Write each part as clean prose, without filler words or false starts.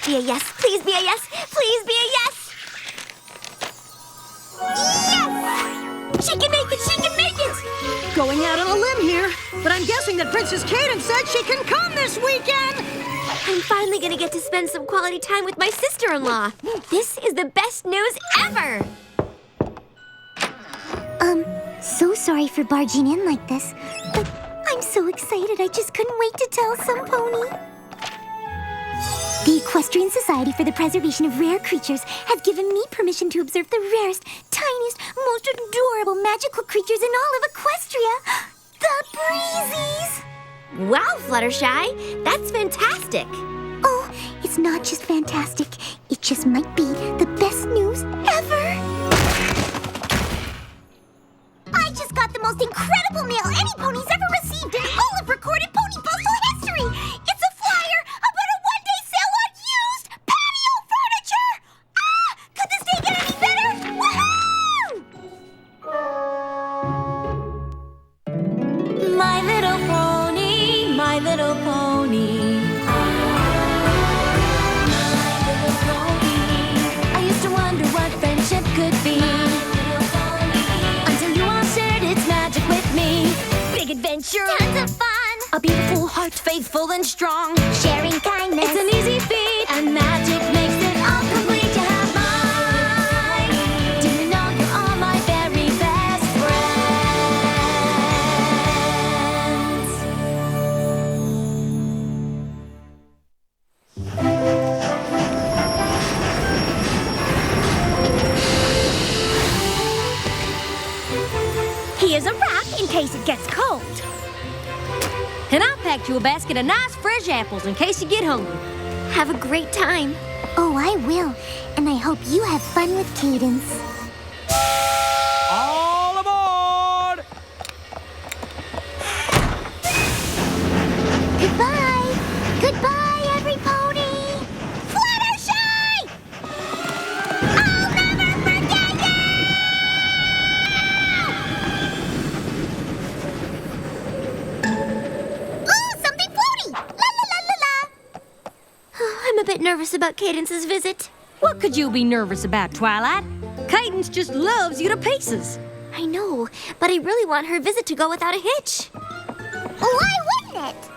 be a yes. Please be a yes. Please be a yes. Yes! She can make it. She can make it. Going out on a limb here, but I'm guessing that Princess Cadence said she can come this weekend. I'm finally gonna get to spend some quality time with my sister-in-law. This is the best news ever. So sorry for barging in like this, but I'm so excited I just couldn't wait to tell some pony. The Equestrian Society for the Preservation of Rare Creatures has given me permission to observe the rarest, tiniest, most adorable magical creatures in all of Equestria. The Breezies! Wow, Fluttershy, that's fantastic. Oh, it's not just fantastic. It just might be the best news ever. I just got the most incredible mail any pony's ever received in all of recorded pony postal history. It's a flyer about a one-day sale on used patio furniture. Ah! Could this day get any better? Woohoo! My little pony, my little pony. My little pony. I used to wonder what friendship could be. Until you all shared its magic with me. Big adventure. Tons of fun. A beautiful heart, faithful and strong. Sharing kindness. It's an easy feat, and magic makes it all complete. You have mine. Do you know you're all my very best friends? Here's a wrap in case it gets cold. And I packed you a basket of nice fresh apples in case you get hungry. Have a great time. Oh, I will. And I hope you have fun with Cadence. All aboard! Goodbye. Goodbye, every pony. Fluttershy! I'll never forget you! Ooh, something floaty! La la la la la! I'm a bit nervous about Cadence's visit. What could you be nervous about, Twilight? Cadence just loves you to pieces. I know, but I really want her visit to go without a hitch. Why wouldn't it?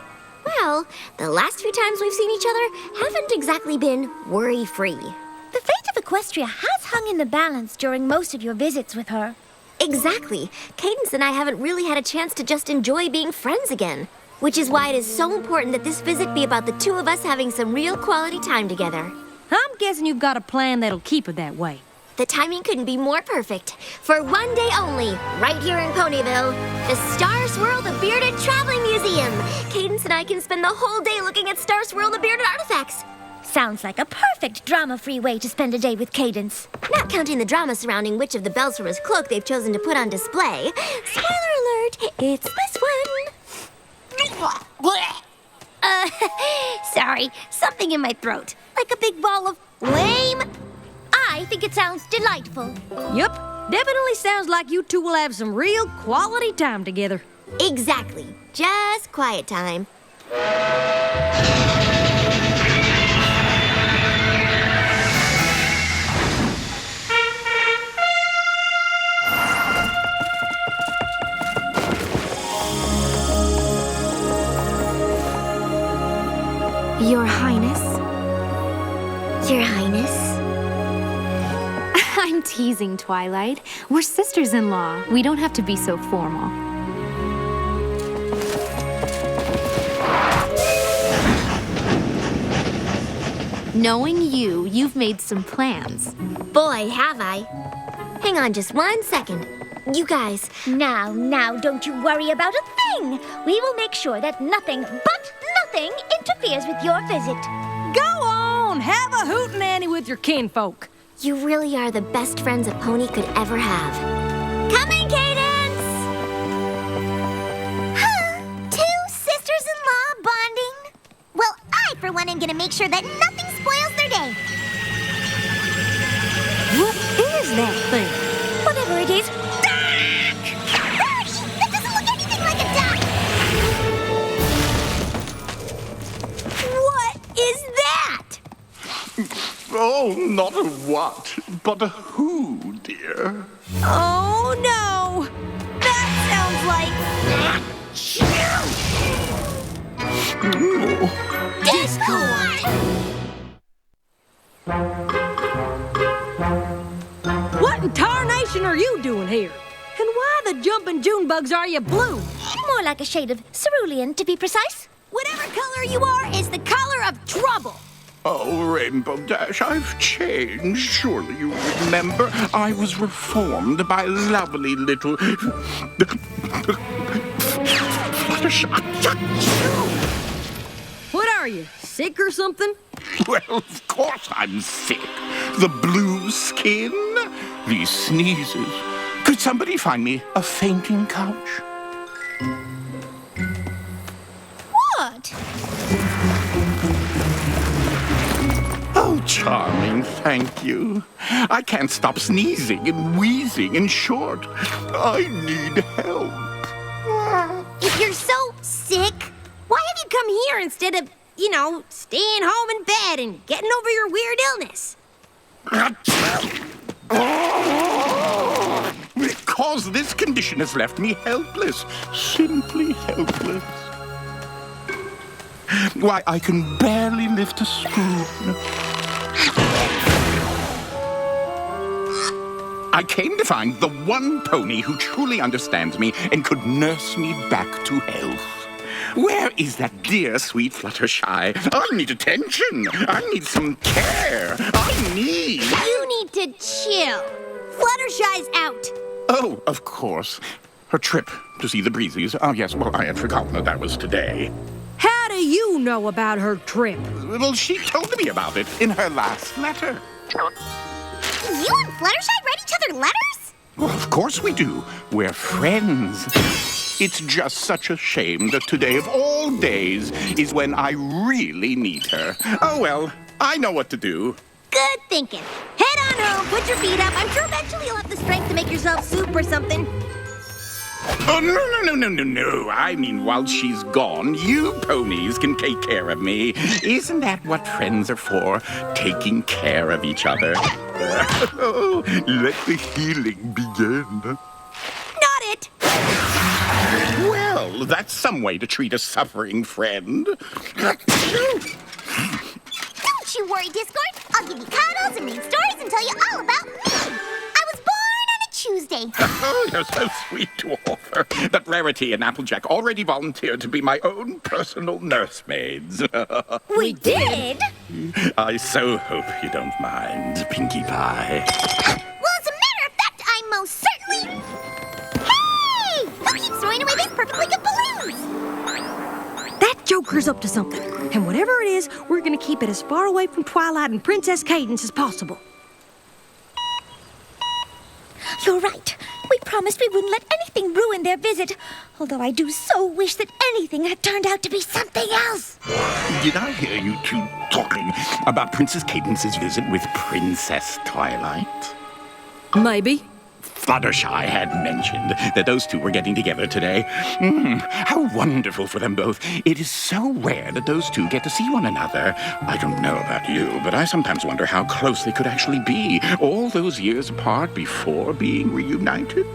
Well, the last few times we've seen each other haven't exactly been worry-free. The fate of Equestria has hung in the balance during most of your visits with her. Exactly. Cadence and I haven't really had a chance to just enjoy being friends again. Which is why it is so important that this visit be about the two of us having some real quality time together. I'm guessing you've got a plan that'll keep her that way. The timing couldn't be more perfect. For one day only, right here in Ponyville, the Star Swirl the Bearded Traveling Museum. Cadence and I can spend the whole day looking at Star Swirl the Bearded artifacts. Sounds like a perfect drama-free way to spend a day with Cadence. Not counting the drama surrounding which of the bells from his cloak they've chosen to put on display. Spoiler alert, it's this one. Sorry, something in my throat. Like a big ball of lame. I think it sounds delightful. Yup, definitely sounds like you two will have some real quality time together. Exactly. Just quiet time. Your Highness? Your Highness? I'm teasing, Twilight. We're sisters-in-law. We don't have to be so formal. Knowing you, you've made some plans. Boy, have I. Hang on just 1 second. You guys. Now, don't you worry about a thing. We will make sure that nothing but nothing interferes with your visit. Go on, have a hootenanny with your kinfolk. You really are the best friends a pony could ever have. Coming, Cadence! Two sisters-in-law bonding? Well, I, for one, am gonna make sure that nothing spoils their day. What is that thing? Whatever it is. Duck! Hurry! That doesn't look anything like a duck! What is that? Oh, not a what, but a who, dear. Oh, no! That sounds like... Discord! What in tarnation are you doing here? And why the jumping June bugs are you blue? More like a shade of cerulean, to be precise. Whatever color you are is the color of trouble. Oh, Rainbow Dash, I've changed. Surely you remember I was reformed by lovely little... What are you, sick or something? Well, of course I'm sick. The blue skin, these sneezes. Could somebody find me a fainting couch? What? Oh, charming, thank you. I can't stop sneezing and wheezing. In short, I need help. If you're so sick, Why have you come here instead of, staying home in bed and getting over your weird illness? Because this condition has left me helpless. Simply helpless. Why, I can barely lift a spoon. I came to find the one pony who truly understands me and could nurse me back to health. Where is that dear, sweet Fluttershy? I need attention. I need some care. You need to chill. Fluttershy's out. Oh, of course. Her trip to see the breezes. Oh, yes, well, I had forgotten that was today. How do you know about her trip? Well, she told me about it in her last letter. you and Fluttershy write each other letters? Well, of course we do. We're friends. It's just such a shame that today of all days is when I really need her. Oh, well, I know what to do. Good thinking. Head on home, put your feet up. I'm sure eventually you'll have the strength to make yourself soup or something. Oh, no. I mean, while she's gone, you ponies can take care of me. Isn't that what friends are for? Taking care of each other. Oh, let the healing begin. Not it. Well, that's some way to treat a suffering friend. Don't you worry, Discord. I'll give you cuddles and read stories and tell you all about me. I was born on a Tuesday. Oh, you're so sweet to offer. But Rarity and Applejack already volunteered to be my own personal nursemaids. We did? I so hope you don't mind, Pinkie Pie. Well, as a matter of fact, I most certainly... Hey! Who keeps throwing away these perfectly good balloons? That Joker's up to something. And whatever it is, we're gonna keep it as far away from Twilight and Princess Cadence as possible. You're right. We promised we wouldn't let anything ruin their visit. Although I do so wish that anything had turned out to be something else. Did I hear you two talking about Princess Cadence's visit with Princess Twilight? Maybe. Fluttershy had mentioned that those two were getting together today. How wonderful for them both. It is so rare that those two get to see one another. I don't know about you, but I sometimes wonder how close they could actually be, all those years apart before being reunited.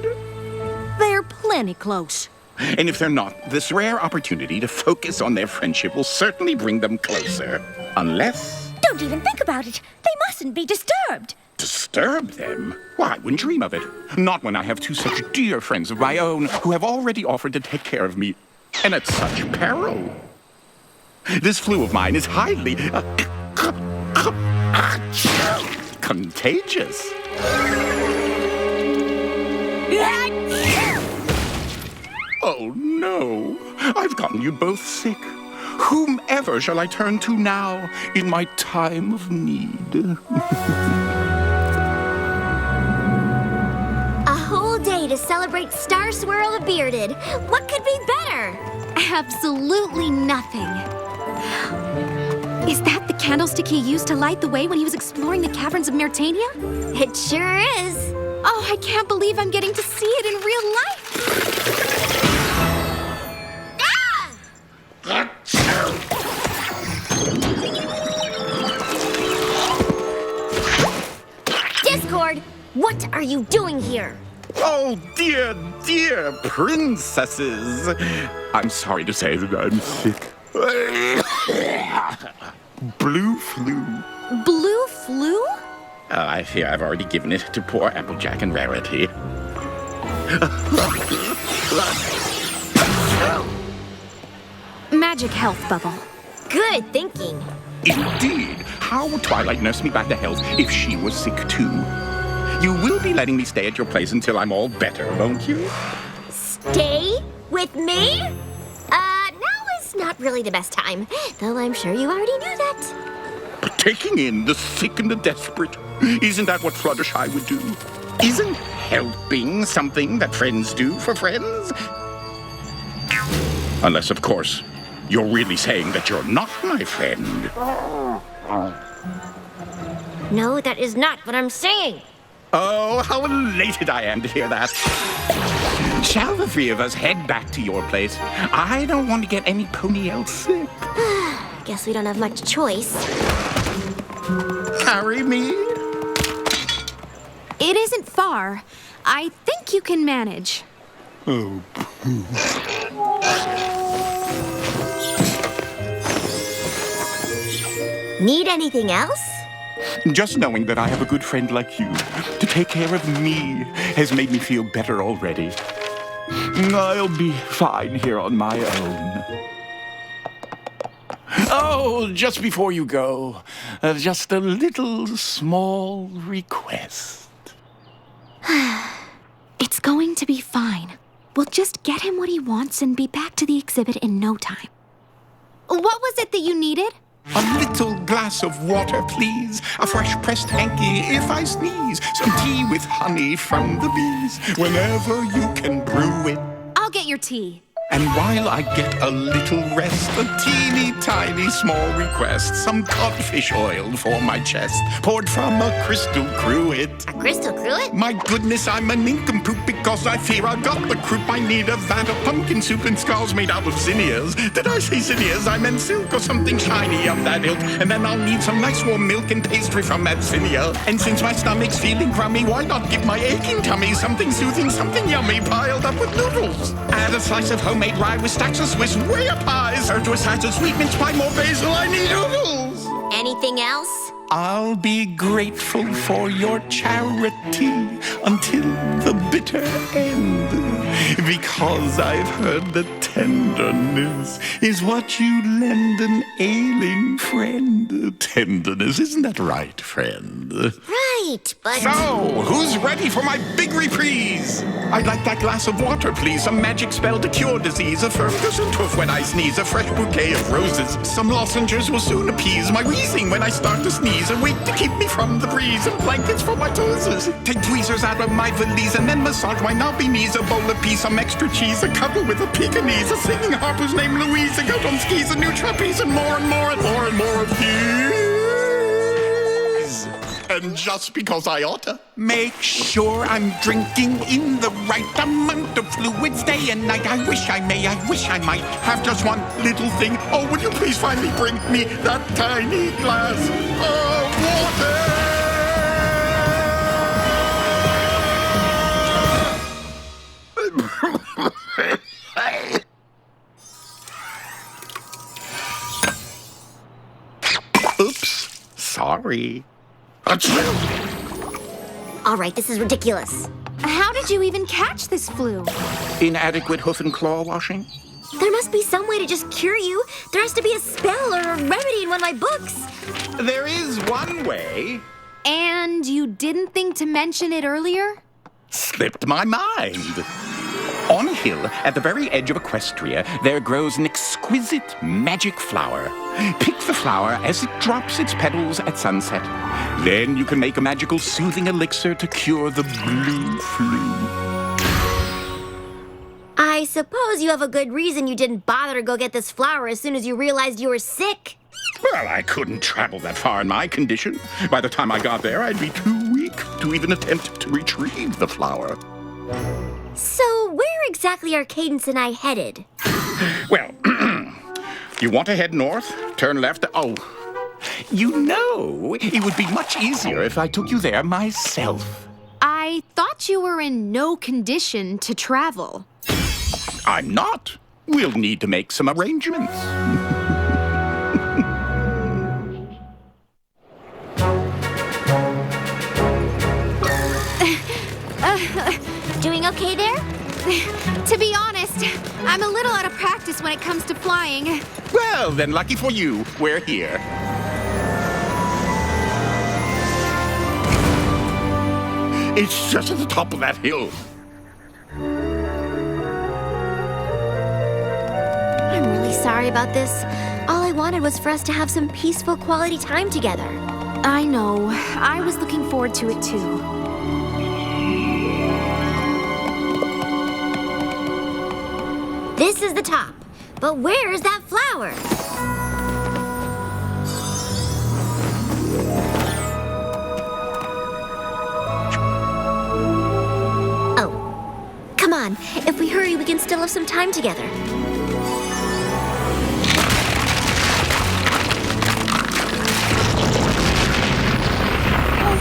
They're plenty close. And if they're not, this rare opportunity to focus on their friendship will certainly bring them closer. Unless... Don't even think about it. They mustn't be disturbed. Disturb them? Why, I wouldn't dream of it. Not when I have two such dear friends of my own who have already offered to take care of me, and at such peril. This flu of mine is highly contagious. Oh, no. I've gotten you both sick. Whomever shall I turn to now in my time of need? A whole day to celebrate Star Swirl the Bearded. What could be better? Absolutely nothing. Is that the candlestick he used to light the way when he was exploring the caverns of Myrtania? It sure is. Oh, I can't believe I'm getting to see it in real life. are you doing here? Oh, dear, dear princesses. I'm sorry to say that I'm sick. Blue flu. Blue flu? I fear I've already given it to poor Applejack and Rarity. Magic health bubble. Good thinking. Indeed. How would Twilight nurse me back to health if she was sick too? You will be letting me stay at your place until I'm all better, won't you? Stay with me? Now is not really the best time, though I'm sure you already knew that. But taking in the sick and the desperate, isn't that what Fluttershy would do? Isn't helping something that friends do for friends? Unless, of course, you're really saying that you're not my friend. No, that is not what I'm saying. Oh, how elated I am to hear that. Shall the three of us head back to your place? I don't want to get any pony else sick. Guess we don't have much choice. Carry me? It isn't far. I think you can manage. Oh, Need anything else? just knowing that I have a good friend like you to take care of me has made me feel better already. I'll be fine here on my own. Oh, just before you go, just a little small request. It's going to be fine. We'll just get him what he wants and be back to the exhibit in no time. What was it that you needed? A little glass of water, please. A fresh pressed hanky if I sneeze. Some tea with honey from the bees. Whenever you can brew it. I'll get your tea. And while I get a little rest, a teeny tiny small request. Some codfish oil for my chest, poured from a crystal cruet. A crystal cruet? My goodness, I'm a nincompoop because I fear I've got the croup. I need a vat of pumpkin soup and skulls made out of zinnias. Did I say zinnias? I meant silk or something shiny of that ilk. And then I'll need some nice warm milk and pastry from that zinnia. And since my stomach's feeling crummy, why not give my aching tummy something soothing, something yummy piled up with noodles? Add a slice of homemade rye with stacks of Swiss way up high. Served to a side of sweet mince pie, more basil, I need noodles. Anything else? I'll be grateful for your charity until the bitter end, because I've heard that tenderness is what you lend an ailing friend. Tenderness, isn't that right, friend? Right, but... So, who's ready for my big reprise? I'd like that glass of water, please. Some magic spell to cure disease. A firm gesundhoof when I sneeze. A fresh bouquet of roses. Some lozenges will soon appease my wheezing when I start to sneeze. A wig to keep me from the breeze. And blankets for my toes. Take tweezers out of my valise and then massage my knobby knees. A bowl of peas, some extra cheese. A cuddle with a Pekingese. A singing harp who's named Louise. A goat on skis. A new trapeze. And more and more and more and more of these. And just because I oughta, make sure I'm drinking in the right amount of fluids day and night. I wish I may, I wish I might have just one little thing. Oh, would you please finally bring me that tiny glass of water? Oops, sorry. All right, this is ridiculous. How did you even catch this flu? Inadequate hoof and claw washing? There must be some way to just cure you. There has to be a spell or a remedy in one of my books. There is one way. And you didn't think to mention it earlier? Slipped my mind. On a hill at the very edge of Equestria, there grows an exquisite magic flower. Pick the flower as it drops its petals at sunset. Then you can make a magical soothing elixir to cure the blue flu. I suppose you have a good reason you didn't bother to go get this flower as soon as you realized you were sick. Well, I couldn't travel that far in my condition. By the time I got there, I'd be too weak to even attempt to retrieve the flower. So where exactly are Cadence and I headed? Well, you want to head north, turn left. Oh, you know, it would be much easier if I took you there myself. I I thought you were in no condition to travel. I'm not. We'll need to make some arrangements. Doing okay there? To be honest, I'm a little out of practice when it comes to flying. Well, then lucky for you, we're here. It's just at the top of that hill. I'm really sorry about this. All I wanted was for us to have some peaceful quality time together. I know. I was looking forward to it too. This is the top. But where is that flower? Oh. Come on. If we hurry, we can still have some time together.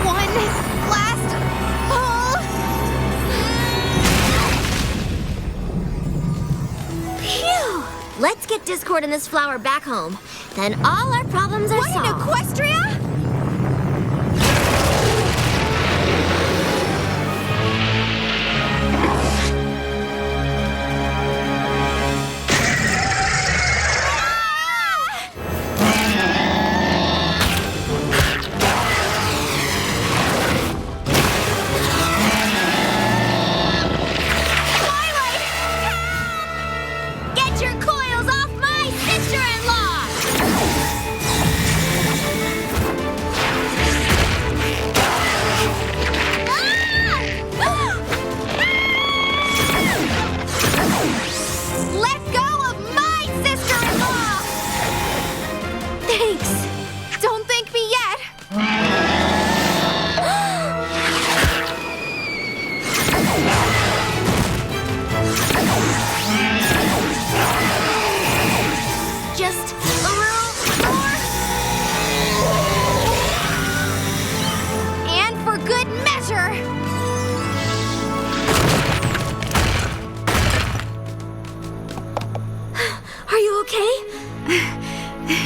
One last pull. Phew! Let's get Discord and this flower back home. Then all our problems are What, in solved. Equestria? Get your coils off my sister-in-law! Let go of my sister-in-law! Thanks. Don't thank me yet. Just a little more. And for good measure. Are you okay?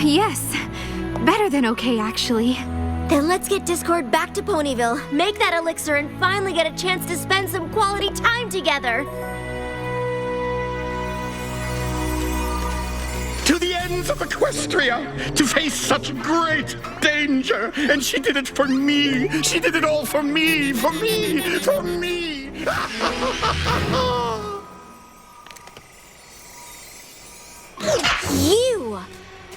Yes. Better than okay, actually. Then let's get Discord back to Ponyville, make that elixir, and finally get a chance to spend some quality time together. To the ends of Equestria, to face such great danger. And she did it for me. She did it all for me, for me, for me. You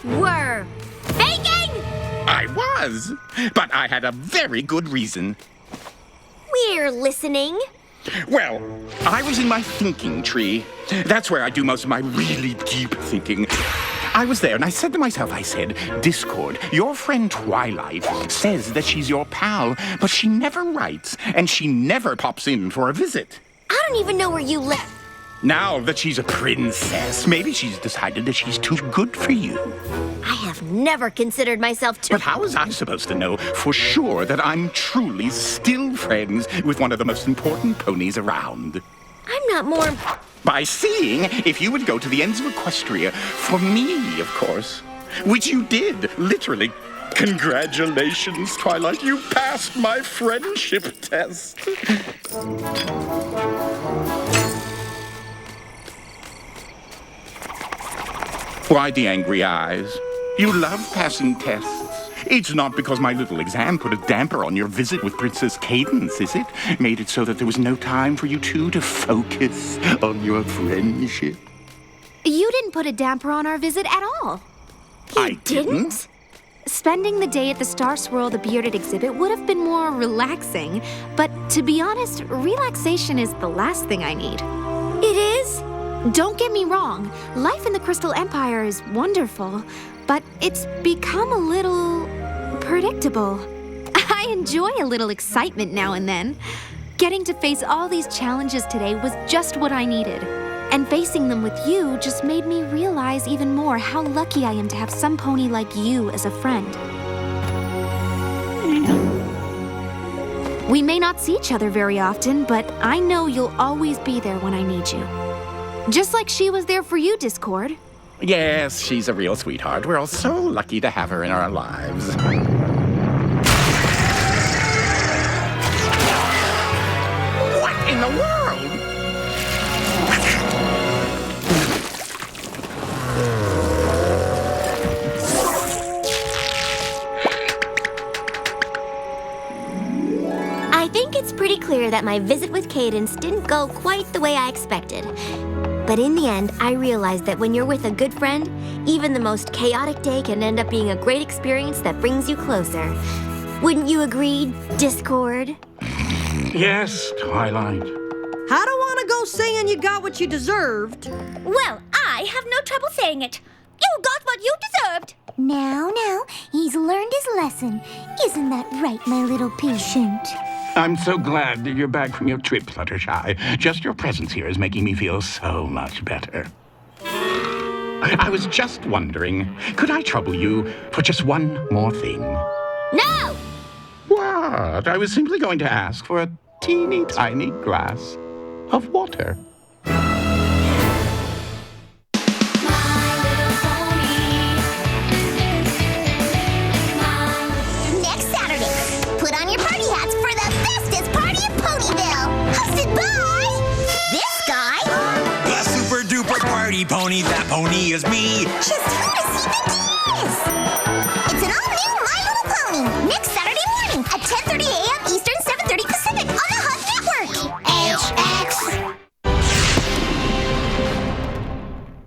were faking! I was, but I had a very good reason. We're listening. Well, I was in my thinking tree. That's where I do most of my really deep thinking. I was there and I said to myself, Discord, your friend Twilight says that she's your pal, but she never writes and she never pops in for a visit. I don't even know where you live. Now that she's a princess, maybe she's decided that she's too good for you. I have never considered myself too. But how was I supposed to know for sure that I'm truly still friends with one of the most important ponies around? I'm not more. By seeing if you would go to the ends of Equestria for me, of course. Which you did, literally. Congratulations, Twilight. You passed my friendship test. Why the angry eyes? You love passing tests. It's not because my little exam put a damper on your visit with Princess Cadence, is it? Made it so that there was no time for you two to focus on your friendship. You didn't put a damper on our visit at all. I didn't? Spending the day at the Star Swirl the Bearded exhibit would have been more relaxing, but to be honest, relaxation is the last thing I need. It is? Don't get me wrong, life in the Crystal Empire is wonderful, but it's become a little predictable. I enjoy a little excitement now and then. Getting to face all these challenges today was just what I needed. And facing them with you just made me realize even more how lucky I am to have some pony like you as a friend. We may not see each other very often, but I know you'll always be there when I need you. Just like she was there for you, Discord. Yes, she's a real sweetheart. We're all so lucky to have her in our lives. What in the world? I think it's pretty clear that my visit with Cadence didn't go quite the way I expected. But in the end, I realized that when you're with a good friend, even the most chaotic day can end up being a great experience that brings you closer. Wouldn't you agree, Discord? Yes, Twilight. I don't want to go saying you got what you deserved. Well, I have no trouble saying it. You got what you deserved. Now, he's learned his lesson. Isn't that right, my little patient? I'm so glad that you're back from your trip, Fluttershy. Just your presence here is making me feel so much better. I was just wondering, could I trouble you for just one more thing? No! What? I was simply going to ask for a teeny tiny glass of water. Next Saturday, put on your party hats for the bestest party in Ponyville. Hosted by this guy. The super duper party pony, that pony is me. Just who does he think he is? It's an all-new My Little Pony. Next Saturday morning at 10:30 a.m. Eastern, 7:30 Pacific.